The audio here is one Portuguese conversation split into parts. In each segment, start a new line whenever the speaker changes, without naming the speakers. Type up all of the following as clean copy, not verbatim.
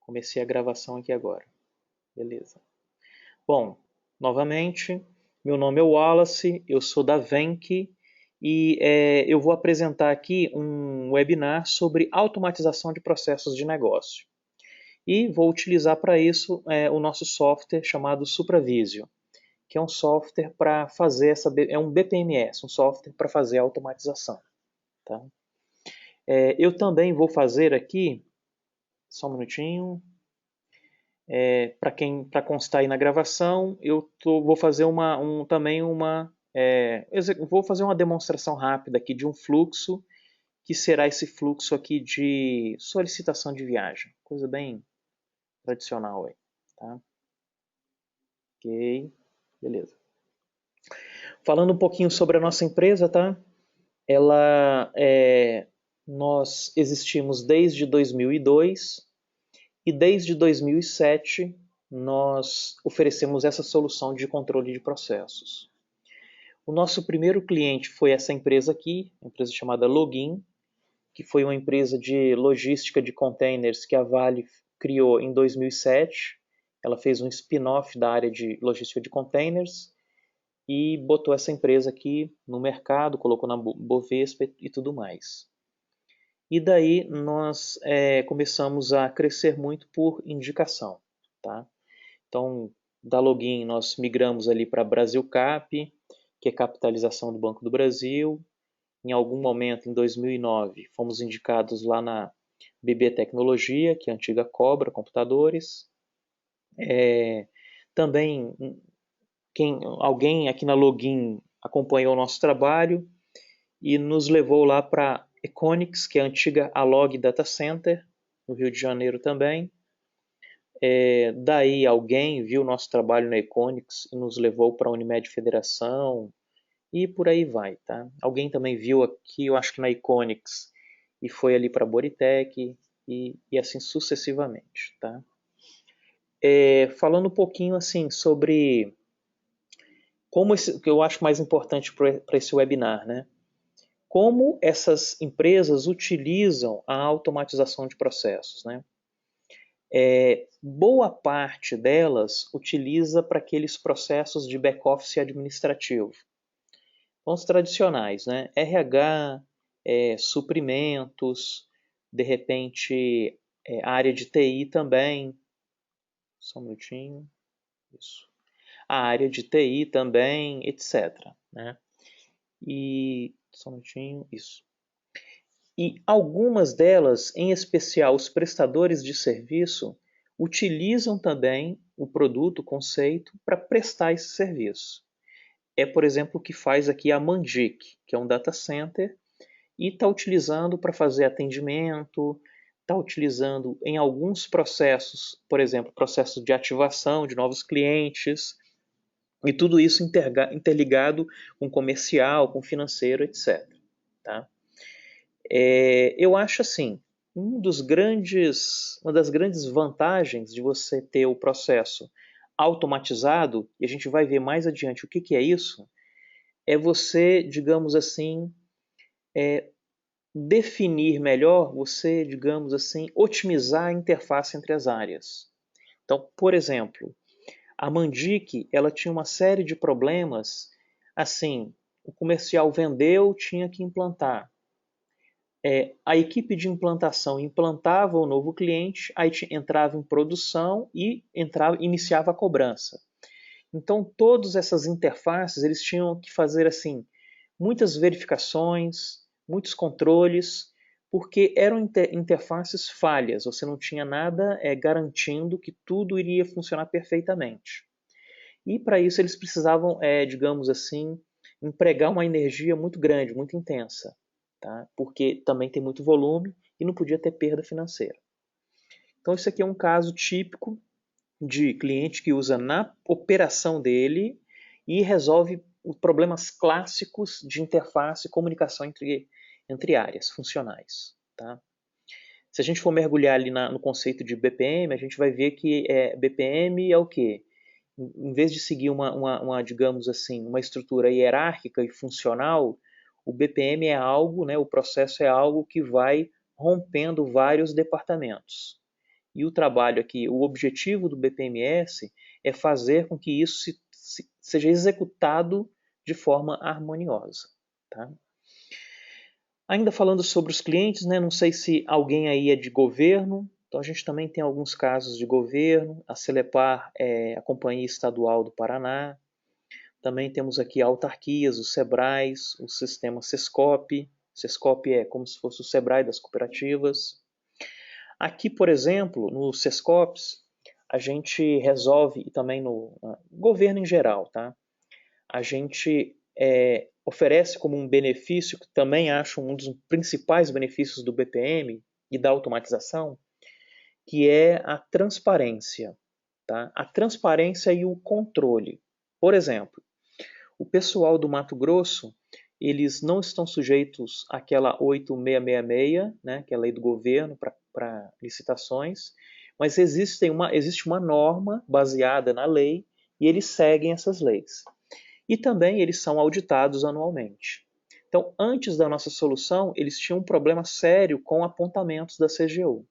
Comecei a gravação aqui agora. Beleza. Bom, novamente, meu nome é Wallace, eu sou da Venk e eu vou apresentar aqui um webinar sobre automatização de processos de negócio. E vou utilizar para isso o nosso software chamado Supravisio, que é um software para fazer é um BPMS, um software para fazer a automatização. Tá? Eu também vou fazer aqui, só um minutinho, para constar aí na gravação, vou fazer vou fazer uma demonstração rápida aqui de um fluxo, que será esse fluxo aqui de solicitação de viagem, coisa bem tradicional aí, tá? Ok, beleza. Falando um pouquinho sobre a nossa empresa, tá? Nós existimos desde 2002 e desde 2007 nós oferecemos essa solução de controle de processos. O nosso primeiro cliente foi essa empresa aqui, uma empresa chamada Login, que foi uma empresa de logística de containers que a Vale criou em 2007. Ela fez um spin-off da área de logística de containers e botou essa empresa aqui no mercado, colocou na Bovespa e tudo mais. E daí nós começamos a crescer muito por indicação. Tá? Então, da Login nós migramos ali para Brasilcap, que é capitalização do Banco do Brasil. Em algum momento, em 2009, fomos indicados lá na BB Tecnologia, que é a antiga Cobra Computadores. Também alguém aqui na Login acompanhou o nosso trabalho e nos levou lá para Econix, que é a antiga Alog Data Center, no Rio de Janeiro também. Daí alguém viu o nosso trabalho na Econix e nos levou para a Unimed Federação e por aí vai. Tá? Alguém também viu aqui, eu acho que na Econix, e foi ali para a Boritec e assim sucessivamente. Tá? Falando um pouquinho assim sobre o que eu acho mais importante para esse webinar, né? Como essas empresas utilizam a automatização de processos, né? Boa parte delas utiliza para aqueles processos de back-office administrativo. Então, os tradicionais, né? RH, suprimentos, de repente área de TI também. Só um minutinho. Isso. A área de TI também, etc. Né? E só um minutinho. Isso. E algumas delas, em especial os prestadores de serviço, utilizam também o produto, o conceito, para prestar esse serviço. Por exemplo, o que faz aqui a Mandic, que é um data center, e está utilizando para fazer atendimento, está utilizando em alguns processos, por exemplo, processo de ativação de novos clientes, e tudo isso interligado com comercial, com financeiro, etc. Tá? Eu acho assim, uma das grandes vantagens de você ter o processo automatizado, e a gente vai ver mais adiante o que é isso, é você, digamos assim, definir melhor, você, digamos assim, otimizar a interface entre as áreas. Então, por exemplo, a Mandic, ela tinha uma série de problemas, assim, o comercial vendeu, tinha que implantar. A equipe de implantação implantava o novo cliente, aí entrava em produção e iniciava a cobrança. Então, todas essas interfaces, eles tinham que fazer assim muitas verificações, muitos controles, porque eram interfaces falhas, você não tinha nada garantindo que tudo iria funcionar perfeitamente. E para isso eles precisavam, digamos assim, empregar uma energia muito grande, muito intensa, tá? Porque também tem muito volume e não podia ter perda financeira. Então isso aqui é um caso típico de cliente que usa na operação dele e resolve problemas clássicos de interface e comunicação entre áreas funcionais. Tá? Se a gente for mergulhar ali no conceito de BPM, a gente vai ver que BPM é o quê? Em vez de seguir digamos assim, uma estrutura hierárquica e funcional, o BPM é algo, né, o processo é algo que vai rompendo vários departamentos. E o trabalho aqui, o objetivo do BPMS é fazer com que isso seja executado de forma harmoniosa. Tá? Ainda falando sobre os clientes, né, não sei se alguém aí é de governo, então a gente também tem alguns casos de governo, a Celepar é a Companhia Estadual do Paraná, também temos aqui autarquias, os SEBRAES, o sistema Sescop. Sescop é como se fosse o SEBRAE das cooperativas. Aqui, por exemplo, no Sescops, a gente resolve, e também no governo em geral, tá? A gente oferece como um benefício, que também acho um dos principais benefícios do BPM e da automatização, que é a transparência. Tá? A transparência e o controle. Por exemplo, o pessoal do Mato Grosso, eles não estão sujeitos àquela 8666, né, que é a lei do governo para licitações, mas existe uma norma baseada na lei e eles seguem essas leis. E também eles são auditados anualmente. Então, antes da nossa solução, eles tinham um problema sério com apontamentos da CGU.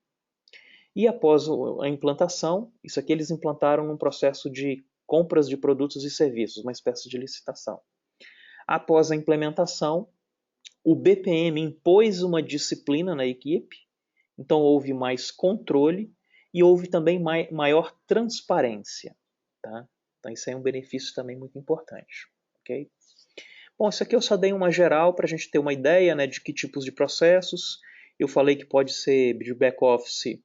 E após a implantação, isso aqui eles implantaram num processo de compras de produtos e serviços, uma espécie de licitação. Após a implementação, o BPM impôs uma disciplina na equipe, então houve mais controle e houve também maior transparência. Tá? Então isso aí é um benefício também muito importante. Okay? Bom, isso aqui eu só dei uma geral para a gente ter uma ideia, né, de que tipos de processos. Eu falei que pode ser de back-office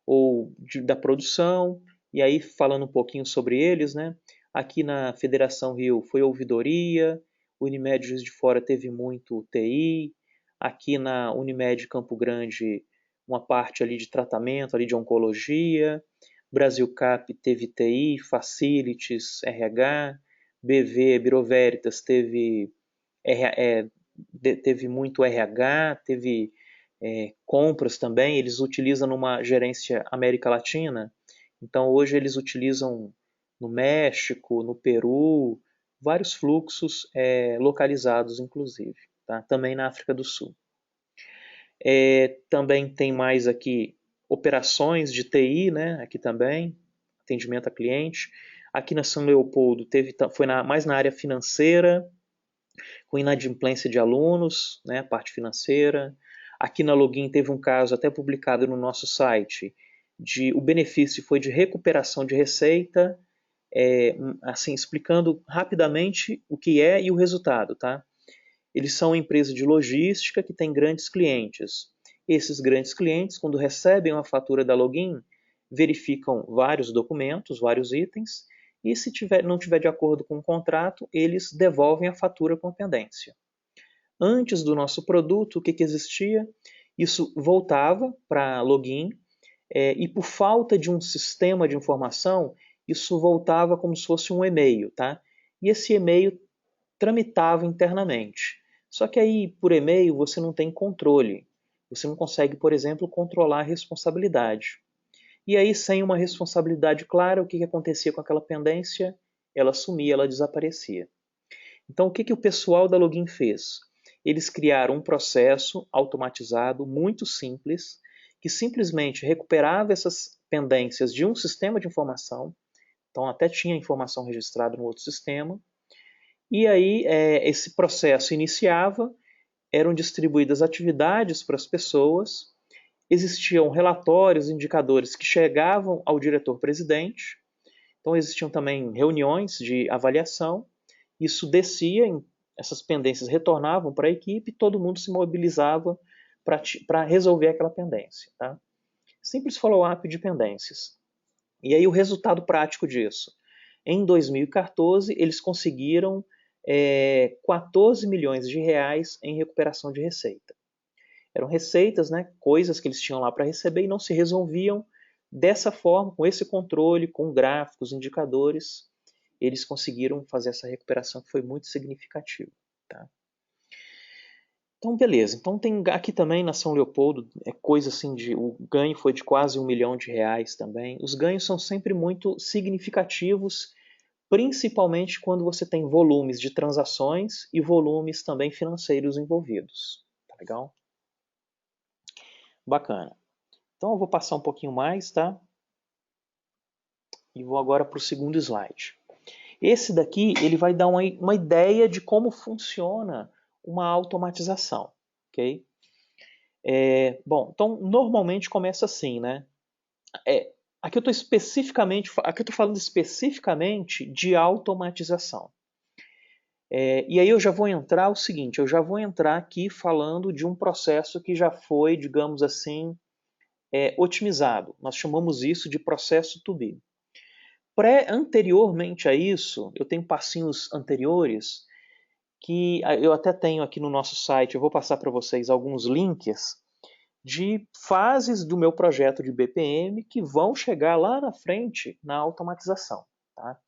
ou da produção, e aí falando um pouquinho sobre eles, né? Aqui na Federação Rio foi ouvidoria, Unimed Juiz de Fora teve muito TI, aqui na Unimed Campo Grande uma parte ali de tratamento, ali de oncologia, Brasil Cap teve TI, Facilities, RH, BV, Biro Veritas teve muito RH, teve compras também, eles utilizam numa gerência América Latina, então hoje eles utilizam no México, no Peru, vários fluxos localizados inclusive, tá? Também na África do Sul. Também tem mais aqui operações de TI, né? Aqui também, atendimento a cliente. Aqui na São Leopoldo foi mais na área financeira, com inadimplência de alunos, né, a parte financeira. Aqui na Login teve um caso até publicado no nosso site, o benefício foi de recuperação de receita, assim, explicando rapidamente o que é e o resultado. Tá? Eles são uma empresa de logística que tem grandes clientes. Esses grandes clientes, quando recebem uma fatura da Login, verificam vários documentos, vários itens, e se não tiver de acordo com o contrato, eles devolvem a fatura com pendência. Antes do nosso produto, o que existia? Isso voltava para Login, e por falta de um sistema de informação, isso voltava como se fosse um e-mail. Tá? E esse e-mail tramitava internamente. Só que aí, por e-mail, você não tem controle. Você não consegue, por exemplo, controlar a responsabilidade. E aí, sem uma responsabilidade clara, o que acontecia com aquela pendência? Ela sumia, ela desaparecia. Então, o que o pessoal da Login fez? Eles criaram um processo automatizado, muito simples, que simplesmente recuperava essas pendências de um sistema de informação, então até tinha informação registrada no outro sistema, e aí esse processo iniciava, eram distribuídas atividades para as pessoas, existiam relatórios, indicadores que chegavam ao diretor-presidente, então existiam também reuniões de avaliação, isso descia, essas pendências retornavam para a equipe e todo mundo se mobilizava para resolver aquela pendência. Tá? Simples follow-up de pendências. E aí o resultado prático disso? Em 2014, eles conseguiram 14 milhões de reais em recuperação de receita. Eram receitas, né, coisas que eles tinham lá para receber e não se resolviam. Dessa forma, com esse controle, com gráficos, indicadores, eles conseguiram fazer essa recuperação que foi muito significativa. Tá? Então, beleza. Então tem aqui também na São Leopoldo, coisa assim o ganho foi de quase R$1 milhão também. Os ganhos são sempre muito significativos, principalmente quando você tem volumes de transações e volumes também financeiros envolvidos. Tá legal? Bacana. Então eu vou passar um pouquinho mais, tá? E vou agora para o segundo slide. Esse daqui ele vai dar uma ideia de como funciona uma automatização, ok? Bom, então normalmente começa assim, né? Aqui eu estou falando especificamente de automatização. E aí eu já vou entrar o seguinte, eu já vou entrar aqui falando de um processo que já foi, digamos assim, otimizado. Nós chamamos isso de processo to be. Anteriormente a isso, eu tenho passinhos anteriores que eu até tenho aqui no nosso site, eu vou passar para vocês alguns links de fases do meu projeto de BPM que vão chegar lá na frente na automatização. Tá?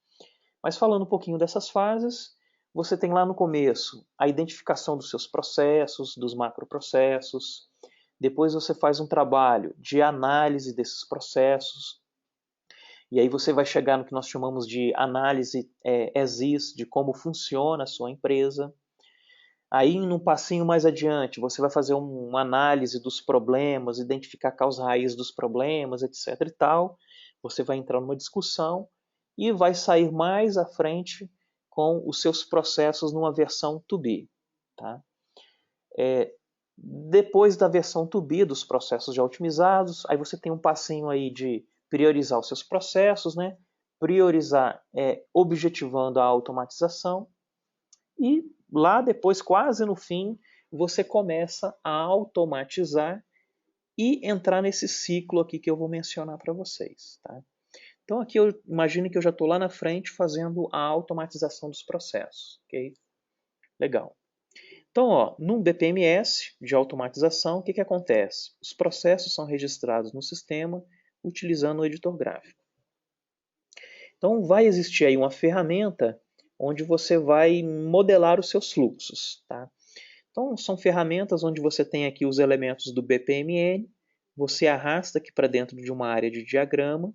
Mas falando um pouquinho dessas fases, você tem lá no começo a identificação dos seus processos, dos macroprocessos. Depois você faz um trabalho de análise desses processos. E aí você vai chegar no que nós chamamos de análise as is, de como funciona a sua empresa. Aí, num passinho mais adiante, você vai fazer uma análise dos problemas, identificar a causa raiz dos problemas, etc. e tal. Você vai entrar numa discussão e vai sair mais à frente com os seus processos numa versão to be. Tá? Depois da versão to be, dos processos já otimizados, aí você tem um passinho aí de priorizar os seus processos, né? Priorizar objetivando a automatização. E lá depois, quase no fim, você começa a automatizar e entrar nesse ciclo aqui que eu vou mencionar para vocês. Tá? Então aqui eu imagino que eu já estou lá na frente fazendo a automatização dos processos. Okay? Legal. Então, num BPMS de automatização, o que acontece? Os processos são registrados no sistema utilizando o editor gráfico. Então vai existir aí uma ferramenta onde você vai modelar os seus fluxos. Tá? Então são ferramentas onde você tem aqui os elementos do BPMN, você arrasta aqui para dentro de uma área de diagrama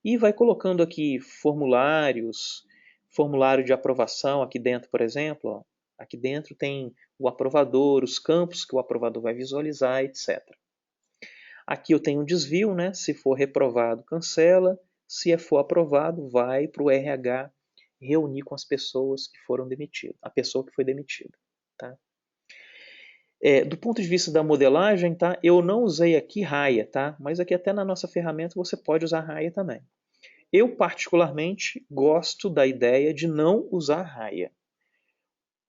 e vai colocando aqui formulários, formulário de aprovação aqui dentro, por exemplo. Ó. Aqui dentro tem o aprovador, os campos que o aprovador vai visualizar, etc. Aqui eu tenho um desvio, né? Se for reprovado, cancela. Se for aprovado, vai para o RH reunir com as pessoas que foram demitidas, a pessoa que foi demitida. Tá? Do ponto de vista da modelagem, tá? Eu não usei aqui raia, tá? Mas aqui até na nossa ferramenta você pode usar raia também. Eu particularmente gosto da ideia de não usar raia.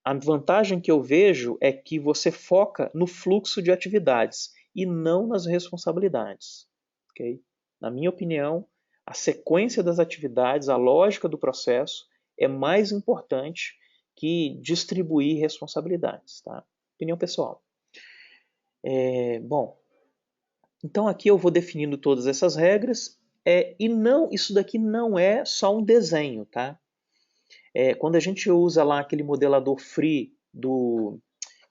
A vantagem que eu vejo é que você foca no fluxo de atividades e não nas responsabilidades. Okay? Na minha opinião, a sequência das atividades, a lógica do processo é mais importante que distribuir responsabilidades. Tá? Opinião pessoal. Bom, então aqui eu vou definindo todas essas regras e não, isso daqui não é só um desenho, tá? Quando a gente usa lá aquele modelador free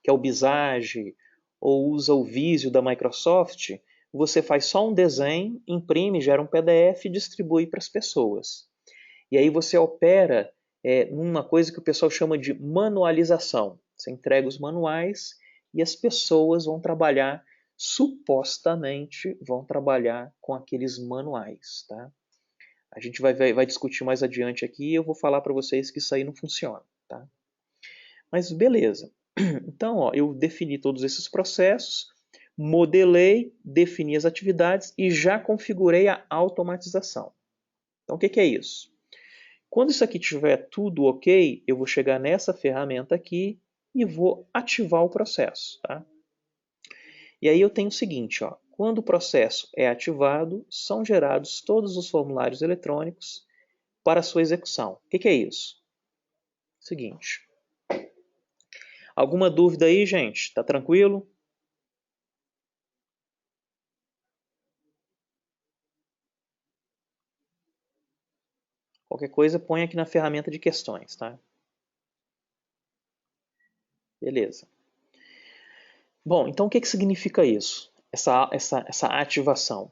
que é o Visage, ou usa o Visio da Microsoft, você faz só um desenho, imprime, gera um PDF e distribui para as pessoas. E aí você opera numa coisa que o pessoal chama de manualização. Você entrega os manuais e as pessoas vão trabalhar, supostamente, vão trabalhar com aqueles manuais. Tá? A gente vai discutir mais adiante aqui e eu vou falar para vocês que isso aí não funciona. Tá? Mas beleza. Então, eu defini todos esses processos, modelei, defini as atividades e já configurei a automatização. Então, o que é isso? Quando isso aqui estiver tudo ok, eu vou chegar nessa ferramenta aqui e vou ativar o processo. Tá? E aí eu tenho o seguinte, ó, quando o processo é ativado, são gerados todos os formulários eletrônicos para sua execução. O que é isso? Seguinte. Alguma dúvida aí, gente? Tá tranquilo? Qualquer coisa, põe aqui na ferramenta de questões, tá? Beleza. Bom, então o que significa isso? Essa ativação.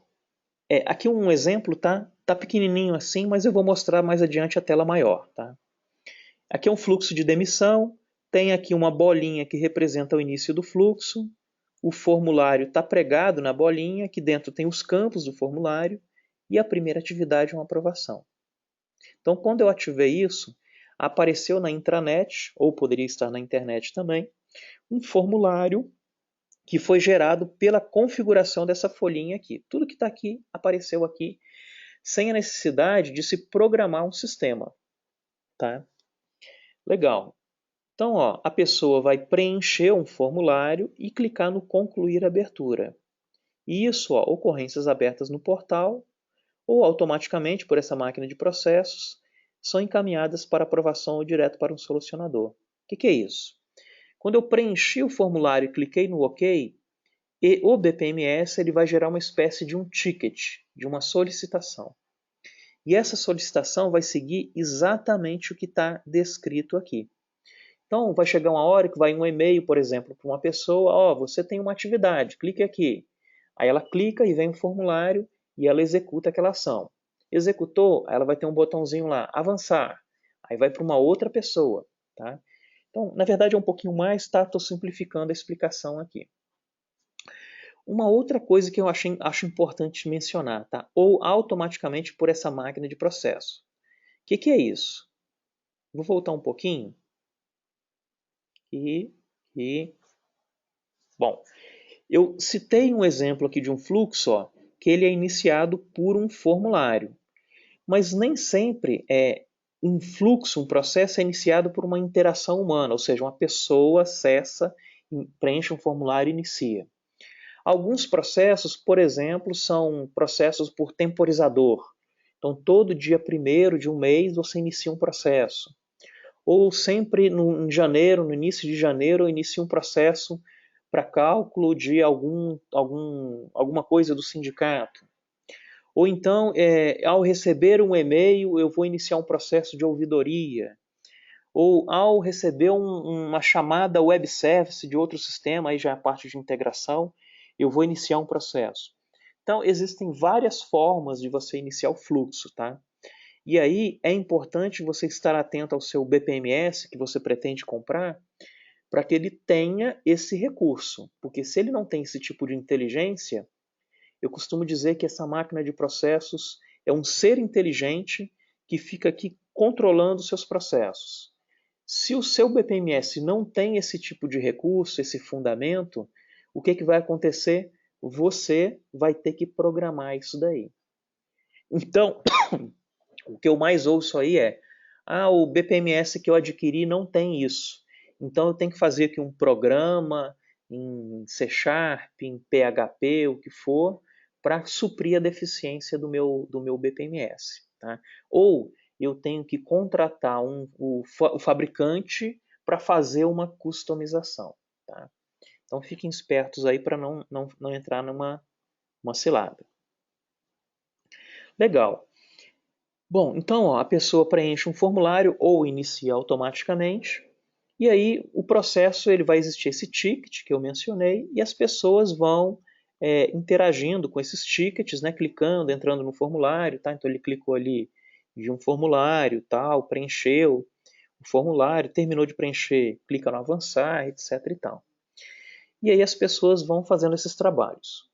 Aqui um exemplo, tá? Tá pequenininho assim, mas eu vou mostrar mais adiante a tela maior, tá? Aqui é um fluxo de demissão, tem aqui uma bolinha que representa o início do fluxo, o formulário está pregado na bolinha, que dentro tem os campos do formulário, e a primeira atividade é uma aprovação. Então, quando eu ativei isso, apareceu na intranet, ou poderia estar na internet também, um formulário que foi gerado pela configuração dessa folhinha aqui. Tudo que está aqui apareceu aqui, sem a necessidade de se programar um sistema. Tá? Legal. Então, ó, a pessoa vai preencher um formulário e clicar no concluir abertura. Isso, ó, ocorrências abertas no portal ou automaticamente por essa máquina de processos são encaminhadas para aprovação ou direto para um solucionador. O que é isso? Quando eu preenchi o formulário e cliquei no OK, e o BPMS ele vai gerar uma espécie de um ticket, de uma solicitação. E essa solicitação vai seguir exatamente o que está descrito aqui. Então, vai chegar uma hora que vai um e-mail, por exemplo, para uma pessoa, ó, você tem uma atividade, clique aqui. Aí ela clica e vem um formulário e ela executa aquela ação. Executou, ela vai ter um botãozinho lá, avançar. Aí vai para uma outra pessoa. Tá? Então, na verdade é um pouquinho mais, tá? Estou simplificando a explicação aqui. Uma outra coisa que eu acho importante mencionar, tá? Ou automaticamente por essa máquina de processo. O que é isso? Vou voltar um pouquinho. Bom, eu citei um exemplo aqui de um fluxo, ó, que ele é iniciado por um formulário. Mas nem sempre um fluxo, um processo é iniciado por uma interação humana, ou seja, uma pessoa acessa, preenche um formulário e inicia. Alguns processos, por exemplo, são processos por temporizador. Então, todo dia 1º de um mês você inicia um processo. Ou sempre em janeiro, no início de janeiro, eu inicio um processo para cálculo de alguma coisa do sindicato. Ou então, ao receber um e-mail, eu vou iniciar um processo de ouvidoria. Ou ao receber uma chamada web service de outro sistema, aí já é a parte de integração, eu vou iniciar um processo. Então, existem várias formas de você iniciar o fluxo, tá? E aí é importante você estar atento ao seu BPMS que você pretende comprar, para que ele tenha esse recurso. Porque se ele não tem esse tipo de inteligência, eu costumo dizer que essa máquina de processos é um ser inteligente que fica aqui controlando os seus processos. Se o seu BPMS não tem esse tipo de recurso, esse fundamento, o que vai acontecer? Você vai ter que programar isso daí. Então, o que eu mais ouço aí é: o BPMS que eu adquiri não tem isso. Então eu tenho que fazer aqui um programa em C Sharp, em PHP, o que for, para suprir a deficiência do meu BPMS. Tá? Ou eu tenho que contratar o fabricante para fazer uma customização. Tá? Então fiquem espertos aí para não entrar numa cilada. Legal. Bom, então ó, a pessoa preenche um formulário ou inicia automaticamente, e aí o processo ele vai existir esse ticket que eu mencionei, e as pessoas vão interagindo com esses tickets, né, clicando, entrando no formulário. Tá? Então ele clicou ali de um formulário, tal, preencheu o formulário, terminou de preencher, clica no avançar, etc. E tal. E aí as pessoas vão fazendo esses trabalhos.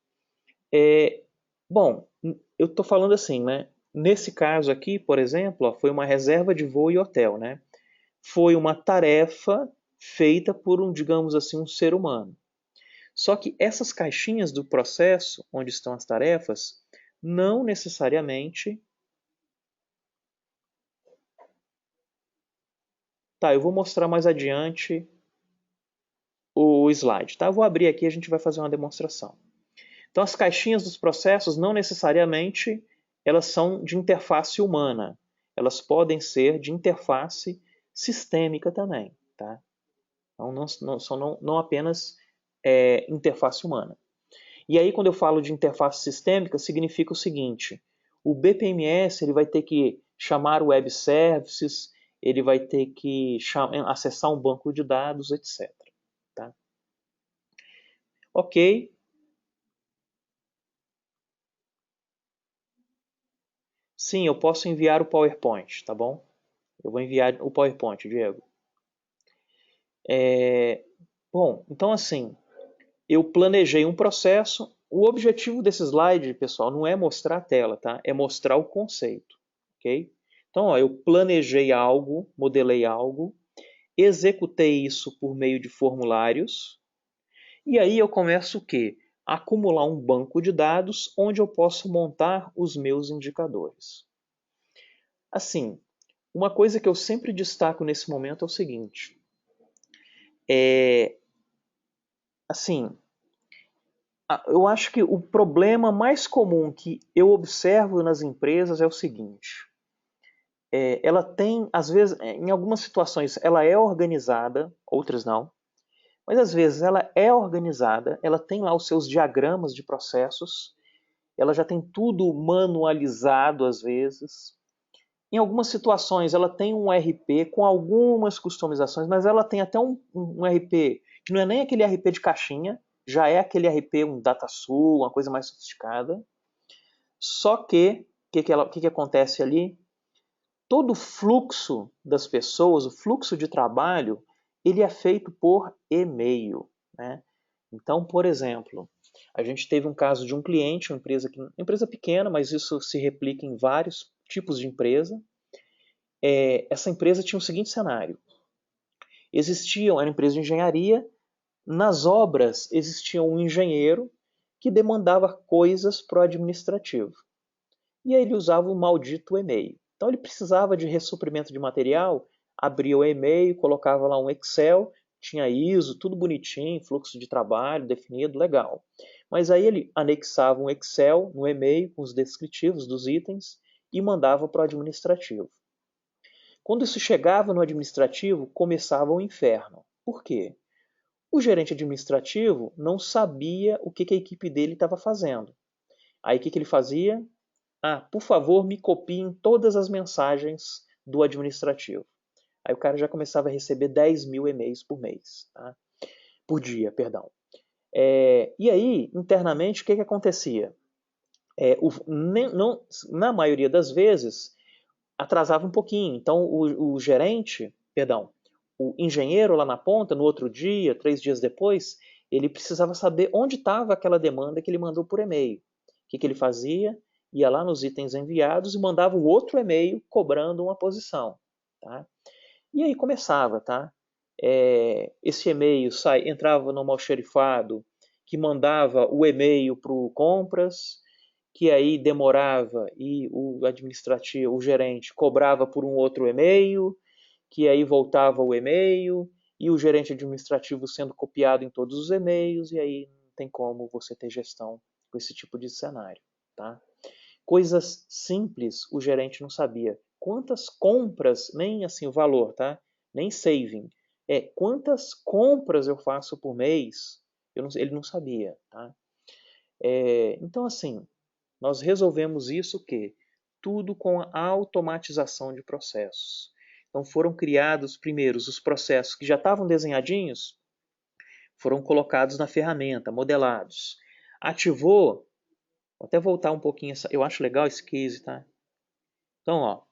Bom, eu estou falando assim, né? Nesse caso aqui, por exemplo, ó, foi uma reserva de voo e hotel, né? Foi uma tarefa feita por digamos assim, um ser humano. Só que essas caixinhas do processo, onde estão as tarefas, não necessariamente... Tá, eu vou mostrar mais adiante o slide, tá? Eu vou abrir aqui e a gente vai fazer uma demonstração. Então, as caixinhas dos processos não necessariamente elas são de interface humana. Elas podem ser de interface sistêmica também. Tá? Então, não apenas interface humana. E aí, quando eu falo de interface sistêmica, significa o seguinte: o BPMS ele vai ter que chamar o web services, ele vai ter que acessar um banco de dados, etc. Tá? Ok. Sim, eu posso enviar o PowerPoint, tá bom? Eu vou enviar o PowerPoint, Diego. Bom, então assim, eu planejei um processo. O objetivo desse slide, pessoal, não é mostrar a tela, tá? É mostrar o conceito, ok? Então, ó, eu planejei algo, modelei algo, executei isso por meio de formulários, e aí eu começo o quê? A acumular um banco de dados onde eu posso montar os meus indicadores. Assim, uma coisa que eu sempre destaco nesse momento é o seguinte, assim, eu acho que o problema mais comum que eu observo nas empresas é o seguinte, ela tem, às vezes, em algumas situações, ela é organizada, outras não, mas às vezes ela é organizada, ela tem lá os seus diagramas de processos, ela já tem tudo manualizado às vezes. Em algumas situações ela tem um RP com algumas customizações, mas ela tem até um RP que não é nem aquele RP de caixinha, já é aquele RP, um DataSul, uma coisa mais sofisticada. Só que, o que acontece ali? Todo o fluxo das pessoas, o fluxo de trabalho, ele é feito por e-mail, né? Então, por exemplo, a gente teve um caso de um cliente, uma empresa pequena, mas isso se replica em vários tipos de empresa. Essa empresa tinha o seguinte cenário. Era uma empresa de engenharia, nas obras existia um engenheiro que demandava coisas para o administrativo. E aí ele usava o maldito e-mail. Então ele precisava de ressuprimento de material, abria o e-mail, colocava lá um Excel, tinha ISO, tudo bonitinho, fluxo de trabalho definido, legal. Mas aí ele anexava um Excel no e-mail com os descritivos dos itens e mandava para o administrativo. Quando isso chegava no administrativo, começava o inferno. Por quê? O gerente administrativo não sabia o que a equipe dele estava fazendo. Aí o que ele fazia? Por favor, me copiem todas as mensagens do administrativo. Aí o cara já começava a receber 10 mil e-mails por mês, tá? Por dia, perdão. E aí, internamente, o que acontecia? Na maioria das vezes, atrasava um pouquinho. Então, o gerente, perdão, o engenheiro lá na ponta, no outro dia, 3 dias depois, ele precisava saber onde estava aquela demanda que ele mandou por e-mail. O que ele fazia? Ia lá nos itens enviados e mandava um outro e-mail cobrando uma posição. Tá? E aí começava, tá? Esse e-mail entrava no almoxarifado, que mandava o e-mail para o compras, que aí demorava e o administrativo, o gerente, cobrava por um outro e-mail, que aí voltava o e-mail, e o gerente administrativo sendo copiado em todos os e-mails, e aí não tem como você ter gestão com esse tipo de cenário. Tá? Coisas simples o gerente não sabia. Quantas compras, nem assim o valor, tá? Nem saving. Quantas compras eu faço por mês? Ele não sabia, tá? Então, assim, nós resolvemos isso que tudo com a automatização de processos. Então foram criados primeiros os processos que já estavam desenhadinhos, foram colocados na ferramenta, modelados. Ativou, vou até voltar um pouquinho, eu acho legal esse case, tá? Então, ó,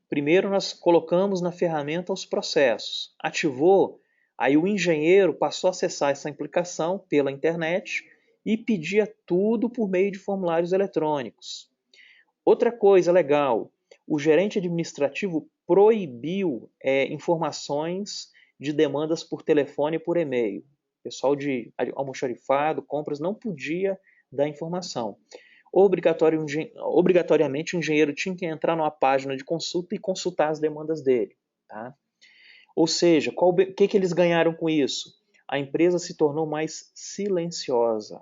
primeiro nós colocamos na ferramenta os processos. Ativou, aí o engenheiro passou a acessar essa implicação pela internet e pedia tudo por meio de formulários eletrônicos. Outra coisa legal, o gerente administrativo proibiu informações de demandas por telefone e por e-mail. O pessoal de almoxarifado, compras, não podia dar informação. Obrigatoriamente o engenheiro tinha que entrar numa página de consulta e consultar as demandas dele. Tá? Ou seja, o que eles ganharam com isso? A empresa se tornou mais silenciosa.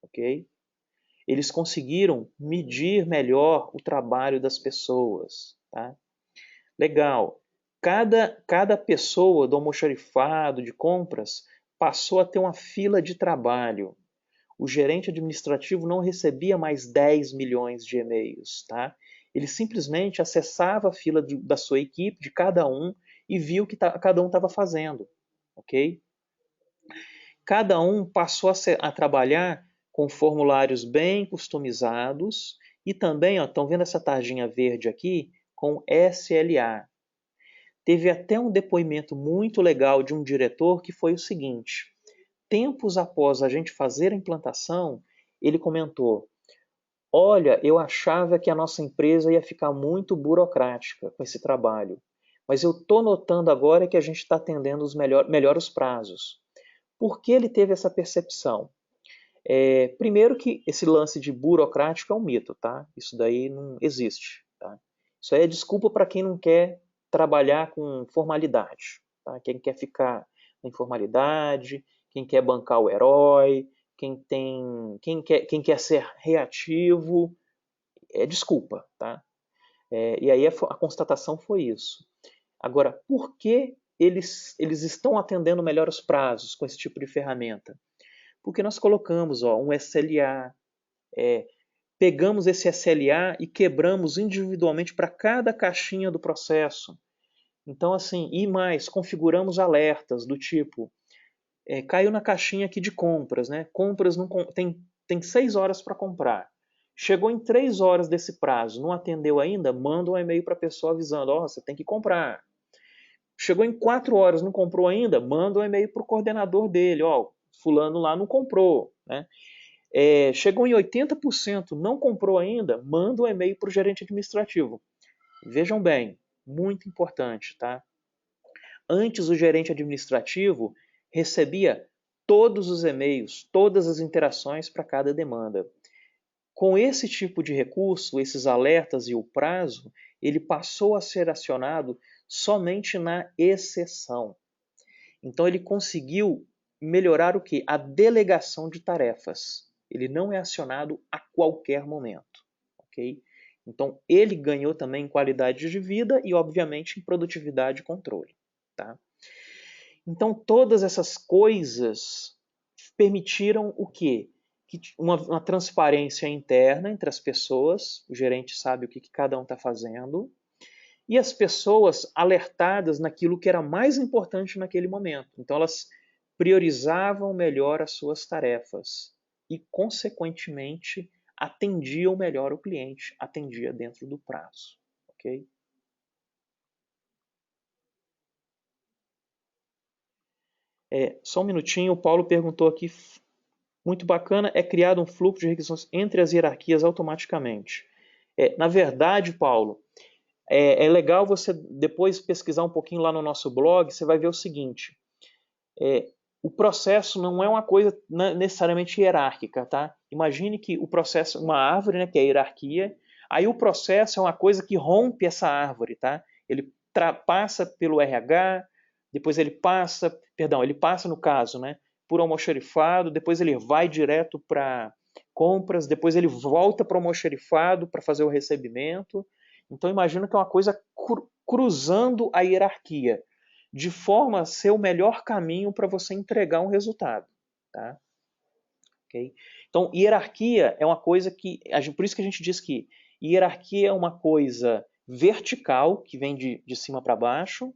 Ok? Eles conseguiram medir melhor o trabalho das pessoas. Tá? Legal. Cada pessoa do almoxarifado, de compras, passou a ter uma fila de trabalho. O gerente administrativo não recebia mais 10 milhões de e-mails. Tá? Ele simplesmente acessava a fila da sua equipe, de cada um, e viu o que cada um estava fazendo. Ok? Cada um passou a trabalhar com formulários bem customizados e também, estão vendo essa tarjinha verde aqui, com SLA. Teve até um depoimento muito legal de um diretor que foi o seguinte, tempos após a gente fazer a implantação, ele comentou: olha, eu achava que a nossa empresa ia ficar muito burocrática com esse trabalho, mas eu estou notando agora que a gente está atendendo os melhores prazos. Por que ele teve essa percepção? Primeiro que esse lance de burocrático é um mito, tá? Isso daí não existe, tá? Isso aí é desculpa para quem não quer trabalhar com formalidade, tá? Quem quer ficar na informalidade, quem quer bancar o herói, quem quer ser reativo, é desculpa, tá? E aí a constatação foi isso. Agora, por que eles estão atendendo melhor os prazos com esse tipo de ferramenta? Porque nós colocamos um SLA, pegamos esse SLA e quebramos individualmente para cada caixinha do processo. Então, assim, e mais, configuramos alertas do tipo, caiu na caixinha aqui de compras, né? Compras não, tem 6 horas para comprar. Chegou em 3 horas desse prazo, não atendeu ainda, manda um e-mail para a pessoa avisando, você tem que comprar. Chegou em 4 horas, não comprou ainda, manda um e-mail para o coordenador dele, fulano lá não comprou, né? Chegou em 80%, não comprou ainda, manda um e-mail para o gerente administrativo. Vejam bem, muito importante, tá? Antes o gerente administrativo recebia todos os e-mails, todas as interações para cada demanda. Com esse tipo de recurso, esses alertas e o prazo, ele passou a ser acionado somente na exceção. Então ele conseguiu melhorar o quê? A delegação de tarefas. Ele não é acionado a qualquer momento, ok? Então ele ganhou também em qualidade de vida e, obviamente, em produtividade e controle, tá? Então todas essas coisas permitiram o quê? Uma transparência interna entre as pessoas, o gerente sabe o que cada um está fazendo, e as pessoas alertadas naquilo que era mais importante naquele momento. Então elas priorizavam melhor as suas tarefas e, consequentemente, atendiam melhor o cliente, atendia dentro do prazo. Ok? Só um minutinho, o Paulo perguntou aqui, muito bacana, é criado um fluxo de requisições entre as hierarquias automaticamente. Na verdade, Paulo, é legal você depois pesquisar um pouquinho lá no nosso blog, você vai ver o seguinte, o processo não é uma coisa necessariamente hierárquica, tá? Imagine que o processo, uma árvore, né, que é a hierarquia, aí o processo é uma coisa que rompe essa árvore, tá? Ele passa pelo RH, depois ele passa no caso, né, por almoxarifado, depois ele vai direto para compras, depois ele volta para o almoxarifado para fazer o recebimento. Então imagina que é uma coisa cruzando a hierarquia, de forma a ser o melhor caminho para você entregar um resultado. Tá? Okay? Então, hierarquia é uma coisa que... Por isso que a gente diz que hierarquia é uma coisa vertical, que vem de cima para baixo,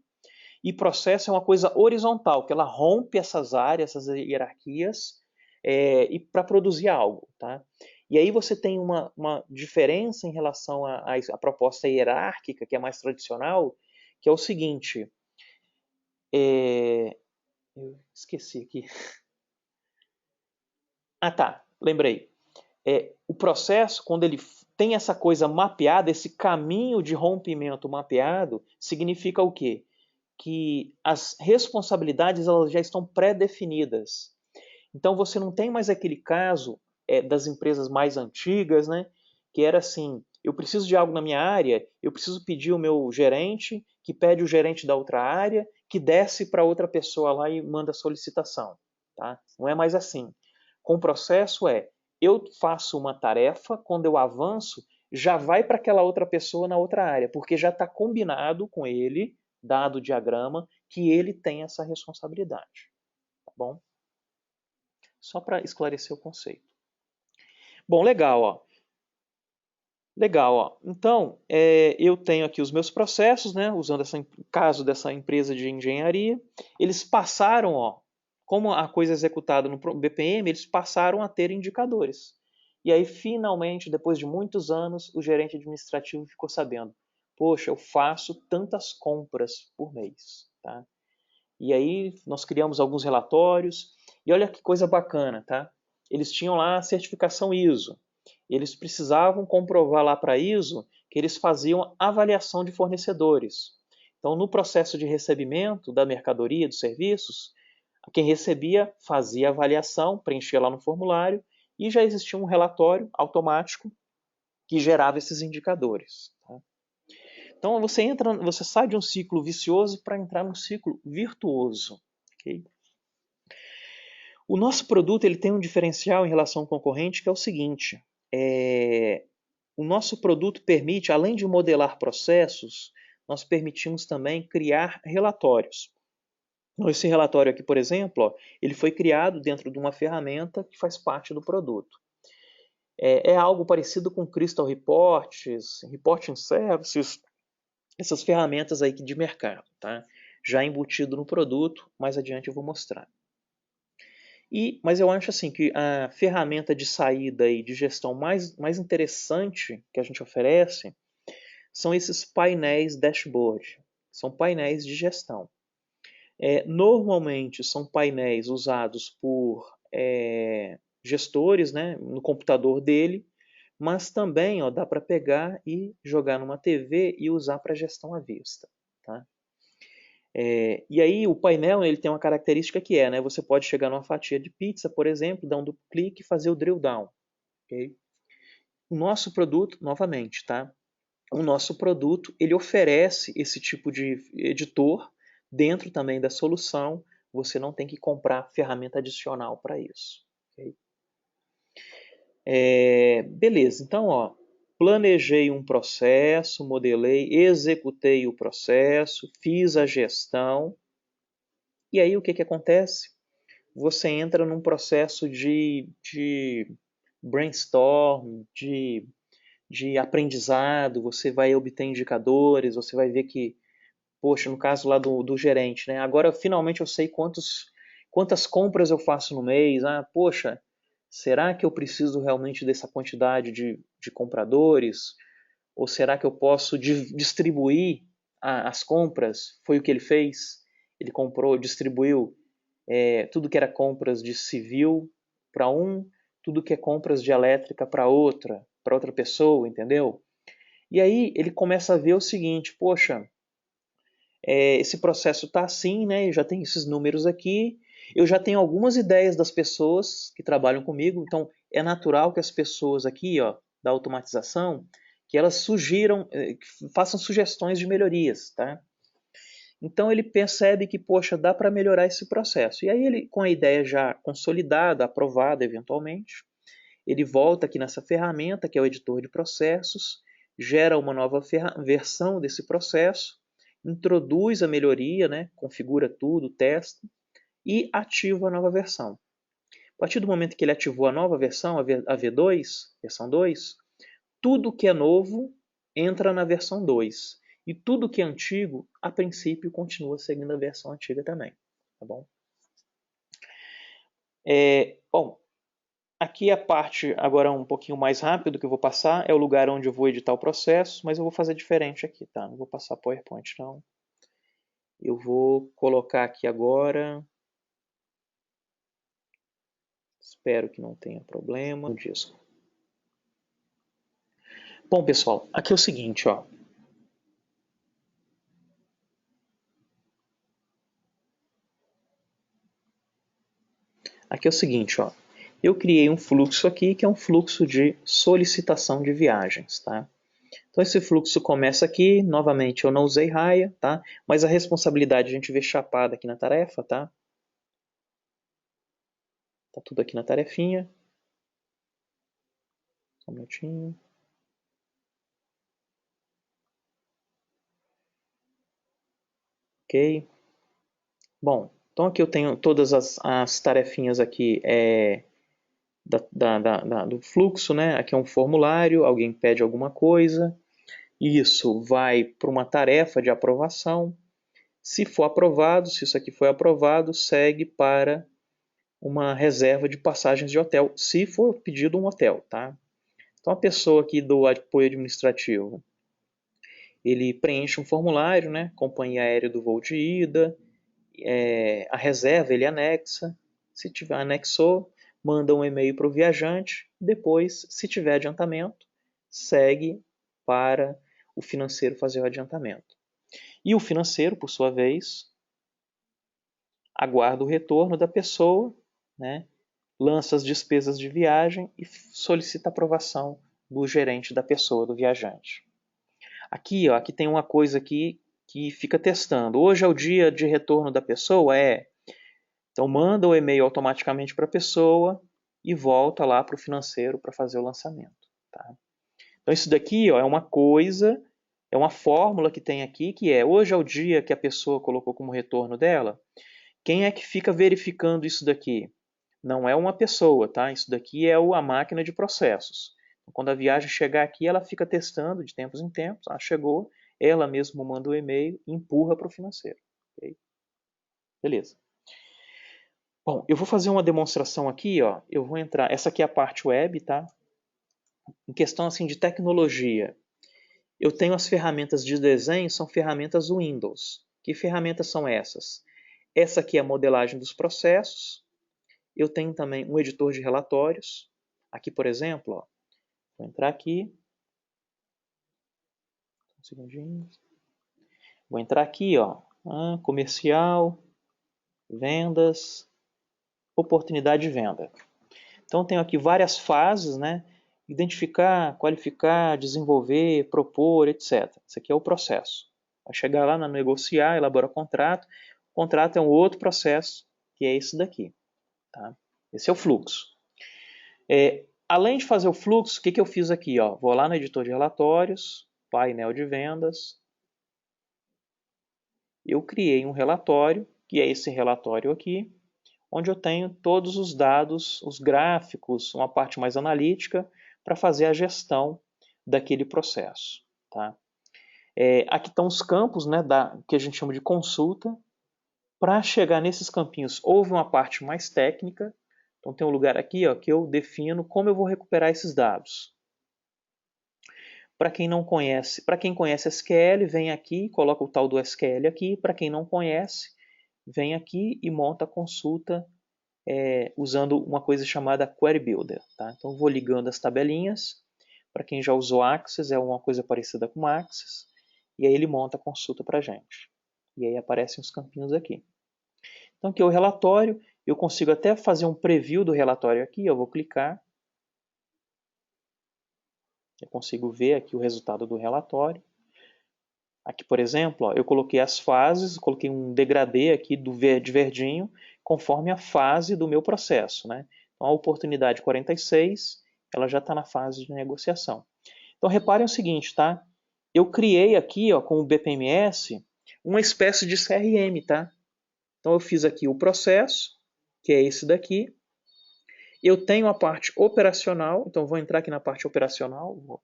e processo é uma coisa horizontal, que ela rompe essas áreas, essas hierarquias, e para produzir algo. Tá? E aí você tem uma diferença em relação à proposta hierárquica, que é mais tradicional, que é o seguinte... Eu esqueci aqui. Tá, lembrei. O processo, quando ele tem essa coisa mapeada, esse caminho de rompimento mapeado, significa o quê? Que as responsabilidades elas já estão pré-definidas. Então você não tem mais aquele caso das empresas mais antigas, né? Que era assim, eu preciso de algo na minha área, eu preciso pedir o meu gerente, que pede o gerente da outra área, que desce para outra pessoa lá e manda a solicitação. Tá? Não é mais assim. Com o processo eu faço uma tarefa, quando eu avanço, já vai para aquela outra pessoa na outra área, porque já está combinado com ele, dado o diagrama, que ele tem essa responsabilidade. Tá bom? Só para esclarecer o conceito. Bom, legal, ó. Legal, ó. Então, eu tenho aqui os meus processos, né, usando o caso dessa empresa de engenharia. Eles passaram, ó, como a coisa é executada no BPM, eles passaram a ter indicadores. E aí, finalmente, depois de muitos anos, o gerente administrativo ficou sabendo. Poxa, eu faço tantas compras por mês. Tá? E aí, nós criamos alguns relatórios. E olha que coisa bacana, tá? Eles tinham lá a certificação ISO. Eles precisavam comprovar lá para a ISO que eles faziam avaliação de fornecedores. Então, no processo de recebimento da mercadoria, dos serviços, quem recebia fazia a avaliação, preenchia lá no formulário e já existia um relatório automático que gerava esses indicadores. Tá? Então você sai de um ciclo vicioso para entrar num ciclo virtuoso. Okay? O nosso produto ele tem um diferencial em relação ao concorrente que é o seguinte: o nosso produto permite, além de modelar processos, nós permitimos também criar relatórios. Então, esse relatório aqui, por exemplo, ó, ele foi criado dentro de uma ferramenta que faz parte do produto. É algo parecido com Crystal Reports, Reporting Services, essas ferramentas aí de mercado, tá? Já embutido no produto, mais adiante eu vou mostrar. Mas eu acho assim que a ferramenta de saída e de gestão mais interessante que a gente oferece são esses painéis dashboard. São painéis de gestão. Normalmente são painéis usados por gestores, né, no computador dele, mas também dá para pegar e jogar numa TV e usar para gestão à vista. Tá? E aí o painel ele tem uma característica que né, você pode chegar numa fatia de pizza, por exemplo, dar um duplo clique e fazer o drill down. Okay? O nosso produto, novamente, tá? O nosso produto ele oferece esse tipo de editor dentro também da solução. Você não tem que comprar ferramenta adicional para isso. Okay? Beleza, então planejei um processo, modelei, executei o processo, fiz a gestão. E aí o que acontece? Você entra num processo de brainstorm, de aprendizado, você vai obter indicadores, você vai ver que, poxa, no caso lá do gerente, né? Agora finalmente eu sei quantas compras eu faço no mês. Poxa, será que eu preciso realmente dessa quantidade de compradores? Ou será que eu posso distribuir as compras? Foi o que ele fez? Ele comprou, distribuiu tudo que era compras de civil para tudo que é compras de elétrica para outra pessoa, entendeu? E aí ele começa a ver o seguinte: poxa, esse processo está assim, né? Eu já tenho esses números aqui, eu já tenho algumas ideias das pessoas que trabalham comigo, então é natural que as pessoas aqui, da automatização, que elas sugiram, que façam sugestões de melhorias, tá? Então ele percebe que, poxa, dá para melhorar esse processo. E aí ele, com a ideia já consolidada, aprovada eventualmente, ele volta aqui nessa ferramenta, que é o editor de processos, gera uma nova versão desse processo, introduz a melhoria, né, configura tudo, testa e ativa a nova versão. A partir do momento que ele ativou a nova versão, a V2, versão 2, tudo que é novo entra na versão 2. E tudo que é antigo, a princípio, continua seguindo a versão antiga também. Tá bom? Bom, aqui a parte agora um pouquinho mais rápido que eu vou passar, é o lugar onde eu vou editar o processo, mas eu vou fazer diferente aqui, tá? Não vou passar PowerPoint, não. Eu vou colocar aqui agora. Espero que não tenha problema no disco. Bom, pessoal, aqui é o seguinte, ó. Aqui é o seguinte, ó. Eu criei um fluxo aqui que é um fluxo de solicitação de viagens, tá? Então esse fluxo começa aqui, novamente eu não usei raia, tá? Mas a responsabilidade a gente vê chapada aqui na tarefa, tá? Tá tudo aqui na tarefinha. Só um minutinho. Ok. Bom, então aqui eu tenho todas as tarefinhas aqui do fluxo, né? Aqui é um formulário, alguém pede alguma coisa. Isso vai para uma tarefa de aprovação. Se for aprovado, se isso aqui foi aprovado, segue para uma reserva de passagens de hotel, se for pedido um hotel, tá? Então a pessoa aqui do apoio administrativo, ele preenche um formulário, né? Companhia aérea do voo de ida, a reserva ele anexa. Se tiver anexou, manda um e-mail para o viajante. Depois, se tiver adiantamento, segue para o financeiro fazer o adiantamento. E o financeiro, por sua vez, aguarda o retorno da pessoa, né? Lança as despesas de viagem e solicita aprovação do gerente da pessoa, do viajante. Aqui, ó, aqui tem uma coisa aqui que fica testando. Hoje é o dia de retorno da pessoa? Então manda o e-mail automaticamente para a pessoa e volta lá para o financeiro para fazer o lançamento. Tá? Então isso daqui, ó, é uma coisa, é uma fórmula que tem aqui, que é hoje é o dia que a pessoa colocou como retorno dela. Quem é que fica verificando isso daqui? Não é uma pessoa, tá? Isso daqui é a máquina de processos. Quando a viagem chegar aqui, ela fica testando de tempos em tempos. Ah, chegou, ela mesma manda o e-mail e empurra para o financeiro. Okay? Beleza. Bom, eu vou fazer uma demonstração aqui, ó. Eu vou entrar. Essa aqui é a parte web, tá? Em questão assim de tecnologia, eu tenho as ferramentas de desenho, são ferramentas Windows. Que ferramentas são essas? Essa aqui é a modelagem dos processos. Eu tenho também um editor de relatórios. Aqui, por exemplo, ó, vou entrar aqui. Um segundinho. Vou entrar aqui, ó, comercial, vendas, oportunidade de venda. Então, tenho aqui várias fases, né? Identificar, qualificar, desenvolver, propor, etc. Isso aqui é o processo. Vai chegar lá na negociar, elaborar contrato. O contrato é um outro processo, que é esse daqui. Tá? Esse é o fluxo. Além de fazer o fluxo, o que eu fiz aqui? Ó? Vou lá no editor de relatórios, painel de vendas. Eu criei um relatório, que é esse relatório aqui, onde eu tenho todos os dados, os gráficos, uma parte mais analítica, para fazer a gestão daquele processo. Tá? Aqui estão os campos, né, que a gente chama de consulta. Para chegar nesses campinhos, houve uma parte mais técnica. Então tem um lugar aqui, ó, que eu defino como eu vou recuperar esses dados. Para quem não conhece, para quem conhece SQL, vem aqui, coloca o tal do SQL aqui. Para quem não conhece, vem aqui e monta a consulta usando uma coisa chamada Query Builder. Tá? Então vou ligando as tabelinhas. Para quem já usou Access, é uma coisa parecida com Access. E aí ele monta a consulta para a gente. E aí aparecem os campinhos aqui. Então aqui é o relatório. Eu consigo até fazer um preview do relatório aqui. Eu vou clicar. Eu consigo ver aqui o resultado do relatório. Aqui, por exemplo, ó, eu coloquei as fases, coloquei um degradê aqui de verdinho, conforme a fase do meu processo. Né? Então, a oportunidade 46, ela já está na fase de negociação. Então, reparem o seguinte, tá? Eu criei aqui, ó, com o BPMS, uma espécie de CRM, tá? Então, eu fiz aqui o processo, que é esse daqui. Eu tenho a parte operacional, então vou entrar aqui na parte operacional,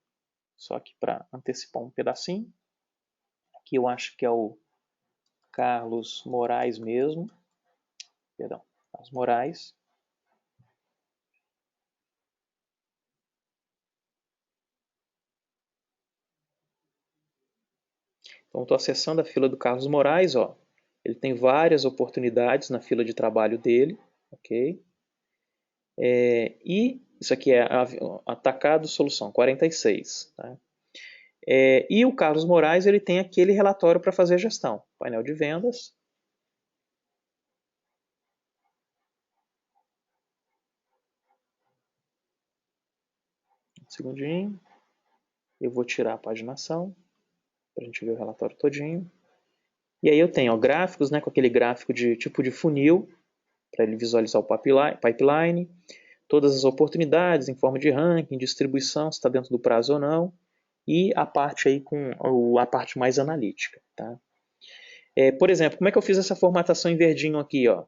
só aqui para antecipar um pedacinho. Aqui eu acho que é o Carlos Moraes mesmo. Perdão, Carlos Moraes. Então estou acessando a fila do Carlos Moraes, ó. Ele tem várias oportunidades na fila de trabalho dele, ok? E isso aqui é atacado solução 46, tá? E o Carlos Moraes ele tem aquele relatório para fazer a gestão, painel de vendas. Um segundinho. Eu vou tirar a paginação para a gente ver o relatório todinho. E aí eu tenho ó, gráficos, né, com aquele gráfico de tipo de funil, para ele visualizar o pipeline, todas as oportunidades em forma de ranking, distribuição, se está dentro do prazo ou não, e a parte aí com a parte mais analítica. Tá? Por exemplo, como é que eu fiz essa formatação em verdinho aqui? Ó?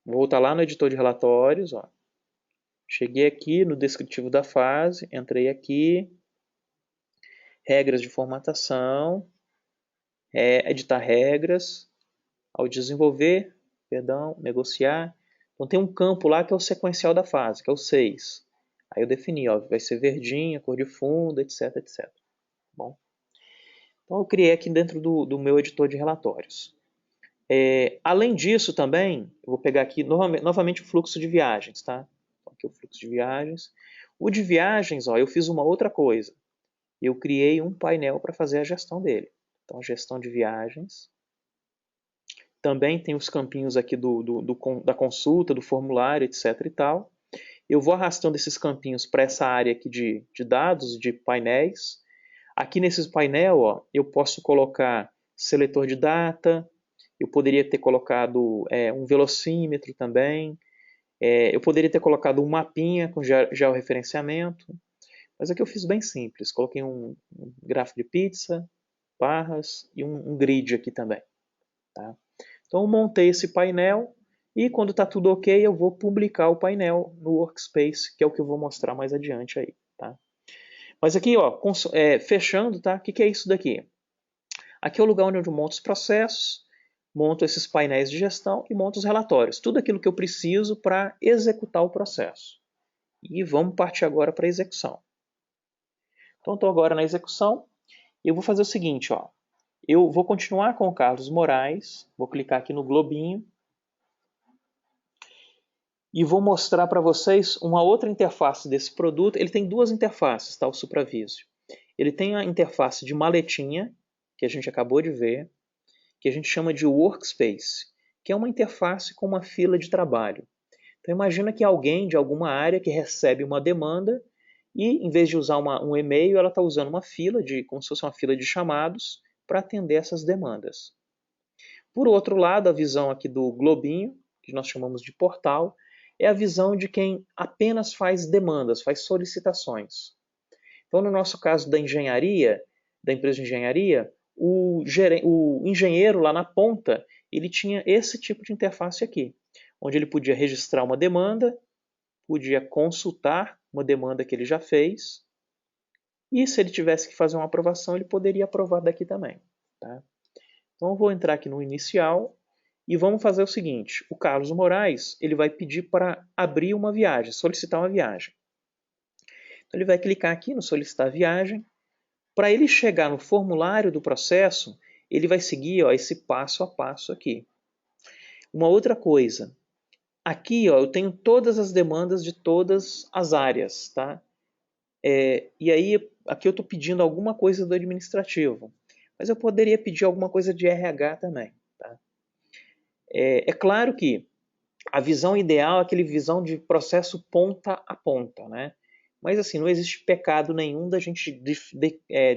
Vou voltar lá no editor de relatórios, ó. Cheguei aqui no descritivo da fase, entrei aqui, regras de formatação, editar regras, ao desenvolver, perdão, negociar. Então tem um campo lá que é o sequencial da fase, que é o 6. Aí eu defini, ó, vai ser verdinha, cor de fundo, etc, etc. Bom, então eu criei aqui dentro do meu editor de relatórios. Além disso também, eu vou pegar aqui novamente o fluxo de viagens, tá? Então, aqui o fluxo de viagens. O de viagens, ó, eu fiz uma outra coisa. Eu criei um painel para fazer a gestão dele. Então, gestão de viagens. Também tem os campinhos aqui da consulta, do formulário, etc. e tal. Eu vou arrastando esses campinhos para essa área aqui de dados, de painéis. Aqui nesse painel, ó, eu posso colocar seletor de data, eu poderia ter colocado um velocímetro também, eu poderia ter colocado um mapinha com georreferenciamento, mas aqui eu fiz bem simples. Coloquei um gráfico de pizza, barras e um grid aqui também. Tá? Então eu montei esse painel e quando está tudo ok eu vou publicar o painel no Workspace, que é o que eu vou mostrar mais adiante aí. Tá? Mas aqui, ó, fechando, tá? O que é isso daqui? Aqui é o lugar onde eu monto os processos, monto esses painéis de gestão e monto os relatórios. Tudo aquilo que eu preciso para executar o processo. E vamos partir agora para a execução. Então, estou agora na execução e eu vou fazer o seguinte, ó. Eu vou continuar com o Carlos Moraes, vou clicar aqui no globinho e vou mostrar para vocês uma outra interface desse produto. Ele tem duas interfaces, tá? O SupraVisio. Ele tem a interface de maletinha, que a gente acabou de ver, que a gente chama de Workspace, que é uma interface com uma fila de trabalho. Então imagina que alguém de alguma área que recebe uma demanda e, em vez de usar um e-mail, ela está usando uma fila, como se fosse uma fila de chamados, para atender essas demandas. Por outro lado, a visão aqui do globinho, que nós chamamos de portal, é a visão de quem apenas faz demandas, faz solicitações. Então, no nosso caso da engenharia, da empresa de engenharia, o engenheiro lá na ponta, ele tinha esse tipo de interface aqui, onde ele podia registrar uma demanda, podia consultar uma demanda que ele já fez, e se ele tivesse que fazer uma aprovação, ele poderia aprovar daqui também. Tá? Então eu vou entrar aqui no inicial e vamos fazer o seguinte, o Carlos Moraes ele vai pedir para abrir uma viagem, solicitar uma viagem. Então ele vai clicar aqui no solicitar viagem. Para ele chegar no formulário do processo, ele vai seguir esse passo a passo aqui. Uma outra coisa, aqui eu tenho todas as demandas de todas as áreas, tá? E aí aqui eu estou pedindo alguma coisa do administrativo, mas eu poderia pedir alguma coisa de RH também. Tá? É claro que a visão ideal é aquele visão de processo ponta a ponta, né? Mas assim, não existe pecado nenhum da gente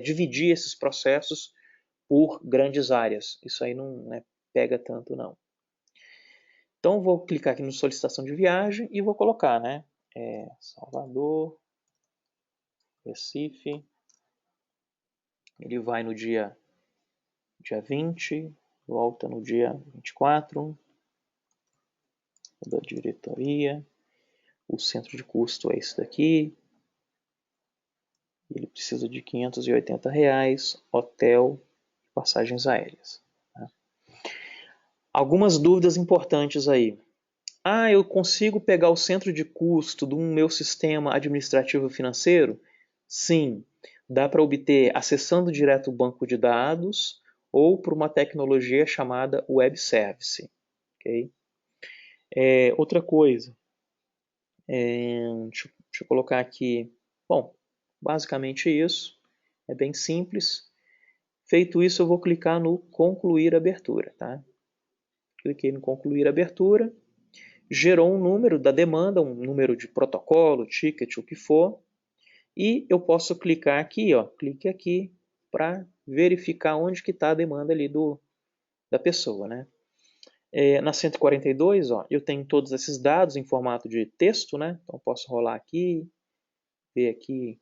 dividir esses processos por grandes áreas. Isso aí não pega tanto, não. Então, vou clicar aqui no solicitação de viagem e vou colocar, né? Salvador, Recife. Ele vai no dia 20, volta no dia 24, da diretoria. O centro de custo é esse daqui. Ele precisa de R$580, hotel e passagens aéreas. Tá? Algumas dúvidas importantes aí. Eu consigo pegar o centro de custo do meu sistema administrativo financeiro? Sim, dá para obter acessando direto o banco de dados ou por uma tecnologia chamada Web Service. Okay? Outra coisa, deixa eu colocar aqui, bom, basicamente isso, é bem simples. Feito isso, eu vou clicar no concluir abertura. Tá? Cliquei no concluir abertura. Gerou um número da demanda, um número de protocolo, ticket, o que for, e eu posso clicar aqui, ó, clique aqui para verificar onde que está a demanda ali da pessoa, né? Na 142, ó, eu tenho todos esses dados em formato de texto, né? Então posso rolar aqui, ver aqui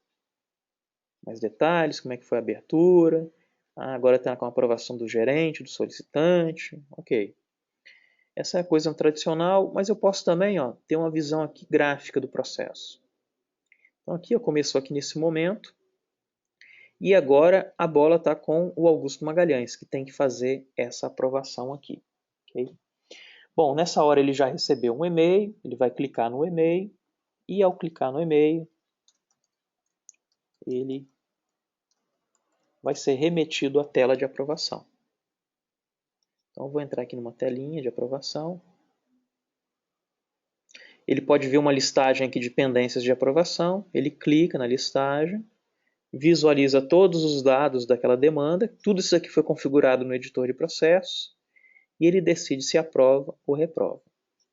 mais detalhes, como é que foi a abertura. Agora está com a aprovação do gerente, do solicitante, ok. Essa é a coisa tradicional, mas eu posso também ter uma visão aqui gráfica do processo. Então aqui começou aqui nesse momento, e agora a bola está com o Augusto Magalhães, que tem que fazer essa aprovação aqui. Okay? Bom, nessa hora ele já recebeu um e-mail, ele vai clicar no e-mail, e ao clicar no e-mail, ele vai ser remetido à tela de aprovação. Então, eu vou entrar aqui numa telinha de aprovação. Ele pode ver uma listagem aqui de pendências de aprovação. Ele clica na listagem, visualiza todos os dados daquela demanda. Tudo isso aqui foi configurado no editor de processos. E ele decide se aprova ou reprova.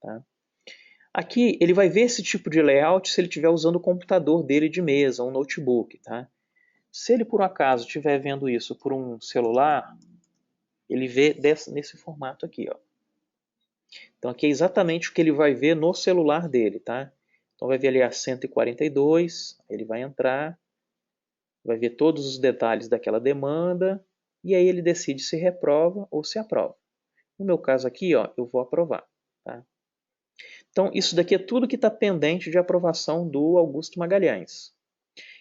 Tá? Aqui ele vai ver esse tipo de layout se ele estiver usando o computador dele de mesa, um notebook. Tá? Se ele por um acaso estiver vendo isso por um celular, ele vê nesse formato aqui. Ó. Então aqui é exatamente o que ele vai ver no celular dele. Tá? Então vai ver ali a 142, ele vai entrar, vai ver todos os detalhes daquela demanda e aí ele decide se reprova ou se aprova. No meu caso aqui, ó, eu vou aprovar. Tá? Então, isso daqui é tudo que está pendente de aprovação do Augusto Magalhães.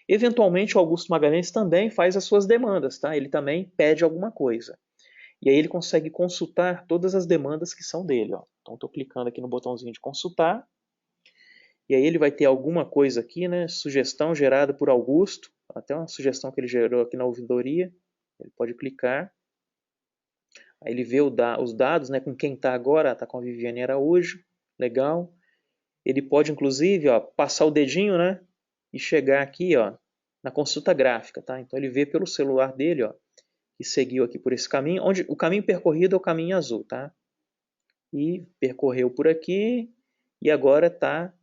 Eventualmente, o Augusto Magalhães também faz as suas demandas, tá? Ele também pede alguma coisa. E aí ele consegue consultar todas as demandas que são dele. Ó. Então, estou clicando aqui no botãozinho de consultar. E aí ele vai ter alguma coisa aqui, né? Sugestão gerada por Augusto. Até uma sugestão que ele gerou aqui na ouvidoria. Ele pode clicar. Aí ele vê os dados, né? Com quem está agora. Está com a Viviane Araújo. Legal. Ele pode, inclusive, ó, passar o dedinho, né? E chegar aqui, ó, na consulta gráfica, tá? Então ele vê pelo celular dele, ó, que seguiu aqui por esse caminho, onde o caminho percorrido é o caminho azul, tá? E percorreu por aqui e agora tá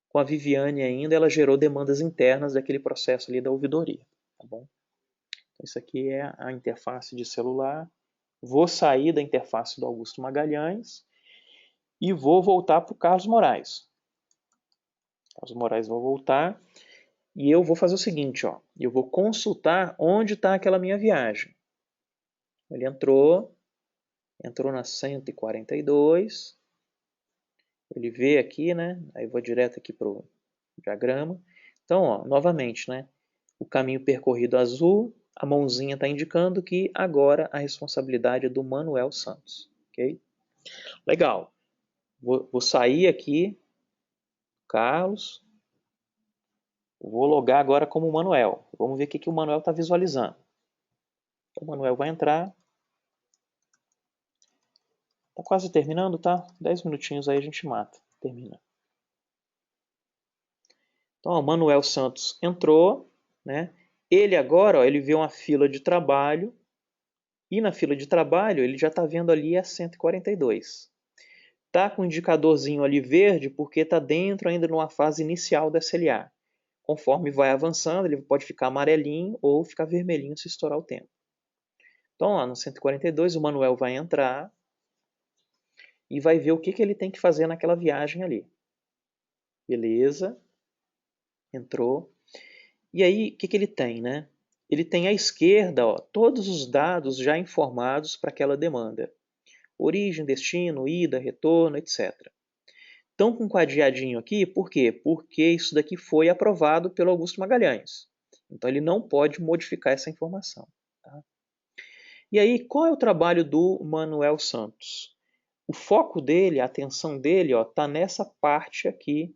com a Viviane ainda, ela gerou demandas internas daquele processo ali da ouvidoria, tá bom? Então isso aqui é a interface de celular. Vou sair da interface do Augusto Magalhães e vou voltar para o Carlos Moraes. Carlos Moraes vai voltar e eu vou fazer o seguinte, ó, eu vou consultar onde está aquela minha viagem. Ele entrou na 142, ele vê aqui, né? Aí eu vou direto aqui para o diagrama. Então, ó, novamente, né? O caminho percorrido azul, a mãozinha está indicando que agora a responsabilidade é do Manuel Santos, ok? Legal. Vou sair aqui, Carlos. Vou logar agora como Manuel. Vamos ver o que o Manuel está visualizando. O Manuel vai entrar. Tá quase terminando, tá? 10 minutinhos aí a gente mata. Termina. Então, o Manuel Santos entrou, né? Ele agora, ó, ele vê uma fila de trabalho e na fila de trabalho ele já está vendo ali a 142. Tá com o indicadorzinho ali verde porque está dentro ainda numa fase inicial da SLA. Conforme vai avançando, ele pode ficar amarelinho ou ficar vermelhinho se estourar o tempo. Então, ó, no 142 o Manuel vai entrar e vai ver o que ele tem que fazer naquela viagem ali. Beleza. Entrou. E aí, o que ele tem, né? Ele tem à esquerda, ó, todos os dados já informados para aquela demanda. Origem, destino, ida, retorno, etc. Estão com um quadradinho aqui, por quê? Porque isso daqui foi aprovado pelo Augusto Magalhães. Então ele não pode modificar essa informação. Tá? E aí, qual é o trabalho do Manuel Santos? O foco dele, a atenção dele, está nessa parte aqui,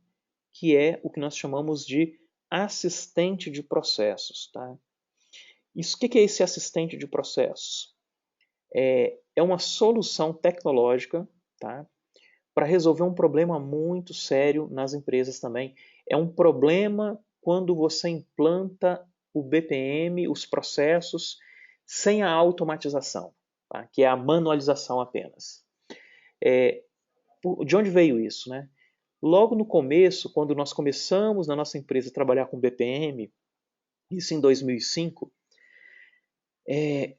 que é o que nós chamamos de assistente de processos. Tá? Isso, o que é esse assistente de processos? É uma solução tecnológica, tá? Para resolver um problema muito sério nas empresas também. É um problema quando você implanta o BPM, os processos, sem a automatização, tá? Que é a manualização apenas. De onde veio isso, né? Logo no começo, quando nós começamos na nossa empresa a trabalhar com BPM, isso em 2005,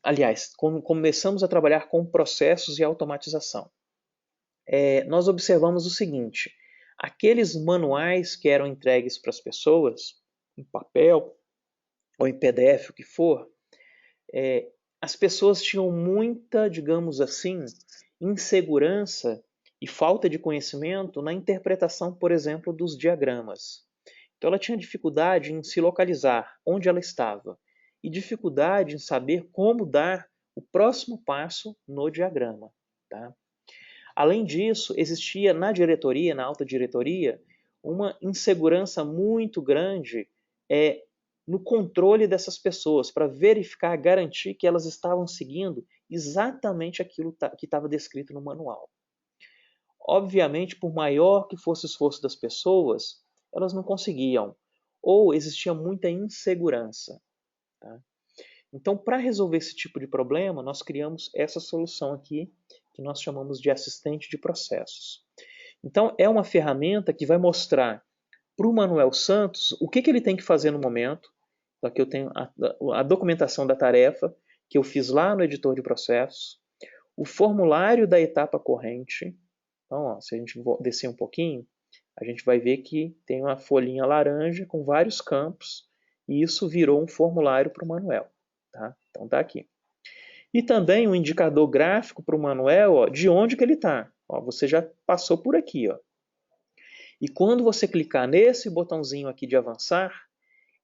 aliás, quando começamos a trabalhar com processos e automatização, nós observamos o seguinte: aqueles manuais que eram entregues para as pessoas, em papel ou em PDF, o que for, as pessoas tinham muita, digamos assim, insegurança e falta de conhecimento na interpretação, por exemplo, dos diagramas. Então ela tinha dificuldade em se localizar onde ela estava e dificuldade em saber como dar o próximo passo no diagrama. Tá? Além disso, existia na diretoria, na alta diretoria, uma insegurança muito grande no controle dessas pessoas, para verificar, garantir que elas estavam seguindo exatamente aquilo que estava descrito no manual. Obviamente, por maior que fosse o esforço das pessoas, elas não conseguiam, ou existia muita insegurança. Tá? Então, para resolver esse tipo de problema, nós criamos essa solução aqui, que nós chamamos de assistente de processos. Então, é uma ferramenta que vai mostrar para o Manuel Santos o que ele tem que fazer no momento. Então, aqui eu tenho a documentação da tarefa, que eu fiz lá no editor de processos, o formulário da etapa corrente. Então, ó, se a gente descer um pouquinho, a gente vai ver que tem uma folhinha laranja com vários campos, e isso virou um formulário para o Manuel. Tá? Então, está aqui. E também um indicador gráfico para o Manuel, ó, de onde que ele está. Você já passou por aqui. Ó. E quando você clicar nesse botãozinho aqui de avançar,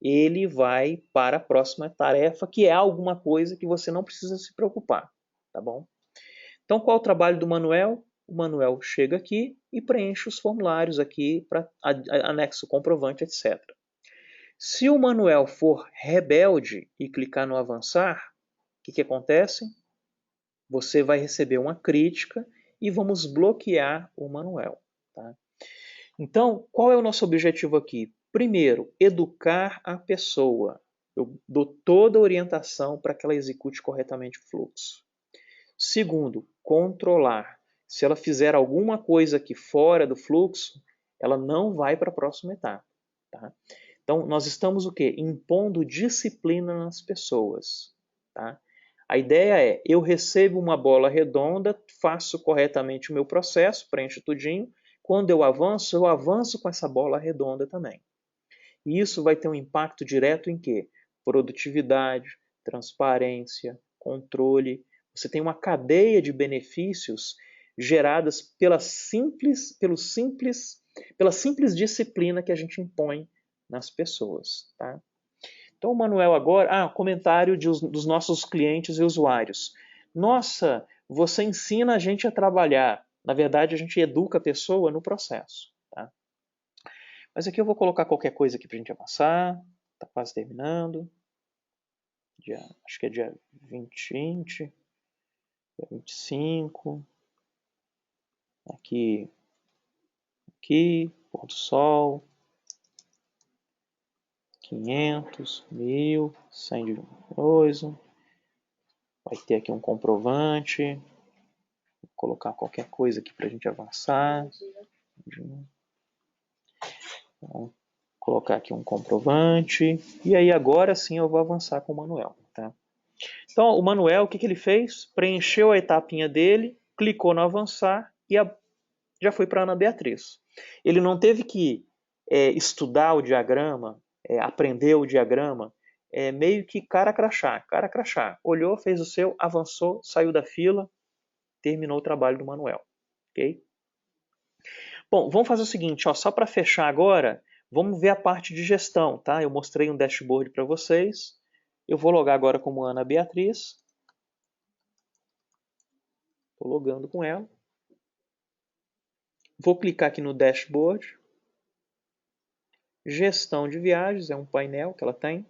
ele vai para a próxima tarefa, que é alguma coisa que você não precisa se preocupar. Tá bom? Então, qual é o trabalho do Manuel? O Manuel chega aqui e preenche os formulários aqui para anexo comprovante, etc. Se o Manuel for rebelde e clicar no avançar, o que acontece? Você vai receber uma crítica e vamos bloquear o Manuel. Tá? Então, qual é o nosso objetivo aqui? Primeiro, educar a pessoa. Eu dou toda a orientação para que ela execute corretamente o fluxo. Segundo, controlar. Se ela fizer alguma coisa aqui fora do fluxo, ela não vai para a próxima etapa. Tá? Então, nós estamos o quê? Impondo disciplina nas pessoas. Tá? A ideia é, eu recebo uma bola redonda, faço corretamente o meu processo, preencho tudinho. Quando eu avanço com essa bola redonda também. E isso vai ter um impacto direto em quê? Produtividade, transparência, controle. Você tem uma cadeia de benefícios geradas pela simples disciplina que a gente impõe nas pessoas. Tá? Então, o Manuel agora... comentário dos nossos clientes e usuários. Nossa, você ensina a gente a trabalhar. Na verdade, a gente educa a pessoa no processo. Tá? Mas aqui eu vou colocar qualquer coisa aqui para a gente avançar. Está quase terminando. Acho que é dia 20, dia 25. Aqui, pôr do sol. 500, 1000, 100 de coisa. Vai ter aqui um comprovante. Vou colocar qualquer coisa aqui para a gente avançar. Vou colocar aqui um comprovante. E aí agora sim eu vou avançar com o Manuel. Tá? Então o Manuel, o que ele fez? Preencheu a etapinha dele, clicou no avançar e já foi para a Ana Beatriz. Ele não teve que estudar o diagrama, aprender o diagrama, meio que cara crachá. Olhou, fez o seu, avançou, saiu da fila, terminou o trabalho do Manuel. Ok? Bom, vamos fazer o seguinte, ó, só para fechar agora, vamos ver a parte de gestão. Tá? Eu mostrei um dashboard para vocês. Eu vou logar agora como Ana Beatriz. Estou logando com ela. Vou clicar aqui no dashboard. Gestão de viagens, é um painel que ela tem.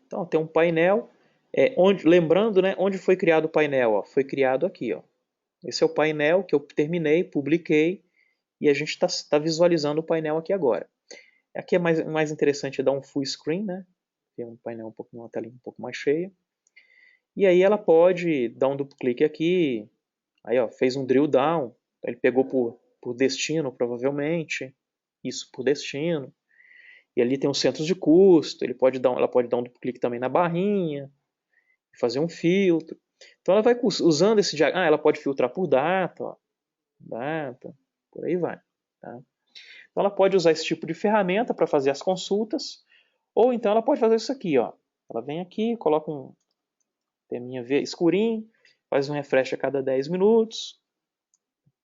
Então, tem um painel. Lembrando, né, onde foi criado o painel? Ó, foi criado aqui. Ó. Esse é o painel que eu terminei, publiquei, e a gente está visualizando o painel aqui agora. Aqui é mais interessante dar um full screen, né? Tem um painel uma telinha um pouco mais cheia. E aí ela pode dar um duplo clique aqui. Aí, ó, fez um drill down. Ele pegou por destino, provavelmente. Isso por destino. E ali tem os centros de custo. Ela pode dar um duplo clique também na barrinha. Fazer um filtro. Então ela vai usando esse diagrama. Ela pode filtrar por data. Ó. Data. Por aí vai. Tá? Então ela pode usar esse tipo de ferramenta para fazer as consultas. Ou então ela pode fazer isso aqui. Ó. Ela vem aqui, coloca um teminha escurinho. Faz um refresh a cada 10 minutos.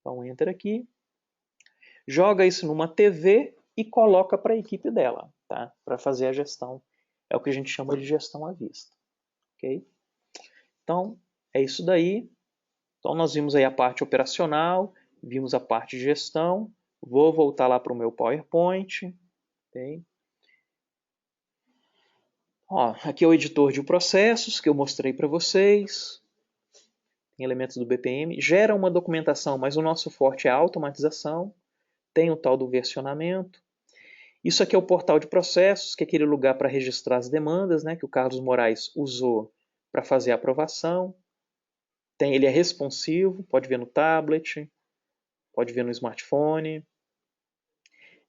Dá um enter aqui. Joga isso numa TV e coloca para a equipe dela, tá? Para fazer a gestão. É o que a gente chama de gestão à vista. Ok? Então, é isso daí. Então, nós vimos aí a parte operacional, vimos a parte de gestão. Vou voltar lá para o meu PowerPoint. Okay? Ó, aqui é o editor de processos que eu mostrei para vocês. Tem elementos do BPM. Gera uma documentação, mas o nosso forte é a automatização. Tem o tal do versionamento. Isso aqui é o portal de processos, que é aquele lugar para registrar as demandas, né, que o Carlos Moraes usou para fazer a aprovação. Ele é responsivo, pode ver no tablet, pode ver no smartphone.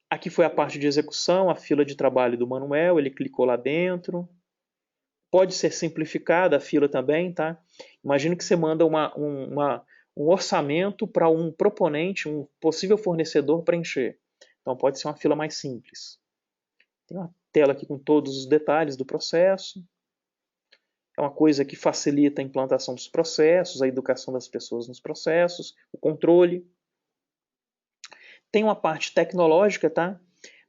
Aqui foi a parte de execução, a fila de trabalho do Manuel, ele clicou lá dentro. Pode ser simplificada a fila também, tá? Imagina que você manda um orçamento para um proponente, um possível fornecedor preencher. Então pode ser uma fila mais simples. Tem uma tela aqui com todos os detalhes do processo. É uma coisa que facilita a implantação dos processos, a educação das pessoas nos processos, o controle. Tem uma parte tecnológica, tá?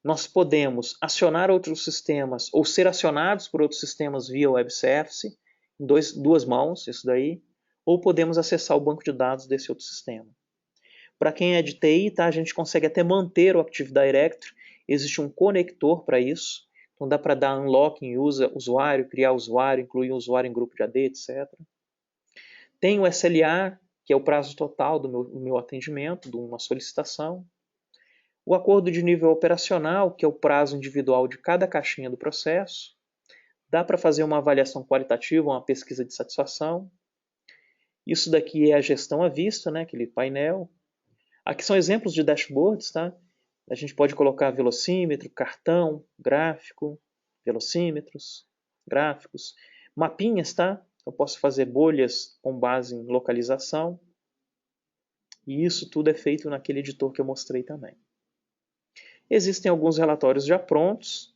Nós podemos acionar outros sistemas ou ser acionados por outros sistemas via web service, em duas mãos, isso daí, ou podemos acessar o banco de dados desse outro sistema. Para quem é de TI, tá, a gente consegue até manter o Active Directory, existe um conector para isso, então dá para dar unlock em usuário, criar usuário, incluir usuário em grupo de AD, etc. Tem o SLA, que é o prazo total do meu atendimento, de uma solicitação. O acordo de nível operacional, que é o prazo individual de cada caixinha do processo. Dá para fazer uma avaliação qualitativa, uma pesquisa de satisfação. Isso daqui é a gestão à vista, né? Aquele painel. Aqui são exemplos de dashboards, tá? A gente pode colocar velocímetro, cartão, gráfico, velocímetros, gráficos, mapinhas, tá? Eu posso fazer bolhas com base em localização. E isso tudo é feito naquele editor que eu mostrei também. Existem alguns relatórios já prontos.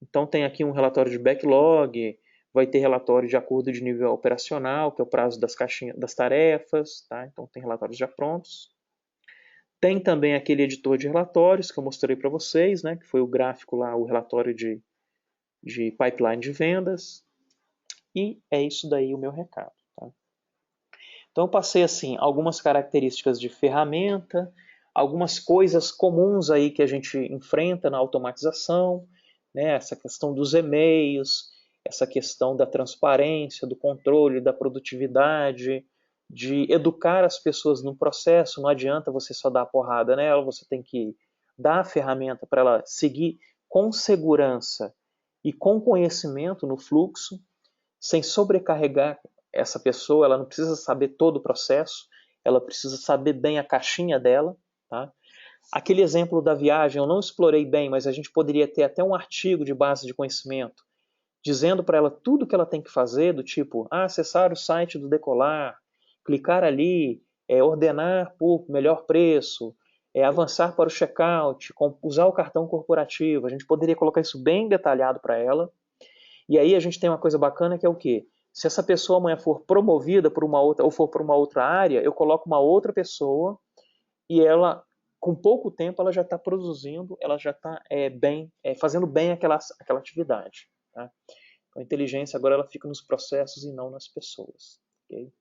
Então tem aqui um relatório de backlog, vai ter relatório de acordo de nível operacional, que é o prazo das caixinhas, das tarefas, tá? Então tem relatórios já prontos. Tem também aquele editor de relatórios que eu mostrei para vocês, né? Que foi o gráfico lá, o relatório de pipeline de vendas. E é isso daí o meu recado. Tá? Então eu passei assim algumas características de ferramenta, algumas coisas comuns aí que a gente enfrenta na automatização, né? Essa questão dos e-mails, essa questão da transparência, do controle, da produtividade, de educar as pessoas no processo. Não adianta você só dar a porrada nela, você tem que dar a ferramenta para ela seguir com segurança e com conhecimento no fluxo, sem sobrecarregar essa pessoa. Ela não precisa saber todo o processo, ela precisa saber bem a caixinha dela. Tá? Aquele exemplo da viagem eu não explorei bem, mas a gente poderia ter até um artigo de base de conhecimento dizendo para ela tudo que ela tem que fazer, do tipo, acessar o site do Decolar, clicar ali, ordenar por melhor preço, avançar para o checkout, usar o cartão corporativo. A gente poderia colocar isso bem detalhado para ela. E aí a gente tem uma coisa bacana que é o quê? Se essa pessoa amanhã for promovida por uma outra, ou for para uma outra área, eu coloco uma outra pessoa e ela, com pouco tempo, ela já está produzindo, ela já está fazendo bem aquela atividade. Tá? Então, a inteligência agora ela fica nos processos e não nas pessoas. Okay?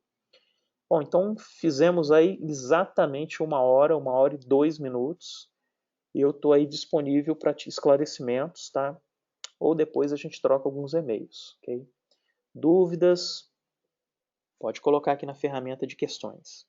Bom, então fizemos aí exatamente 1 hora e 2 minutos. E eu estou aí disponível para esclarecimentos, tá? Ou depois a gente troca alguns e-mails. Okay? Dúvidas? Pode colocar aqui na ferramenta de questões.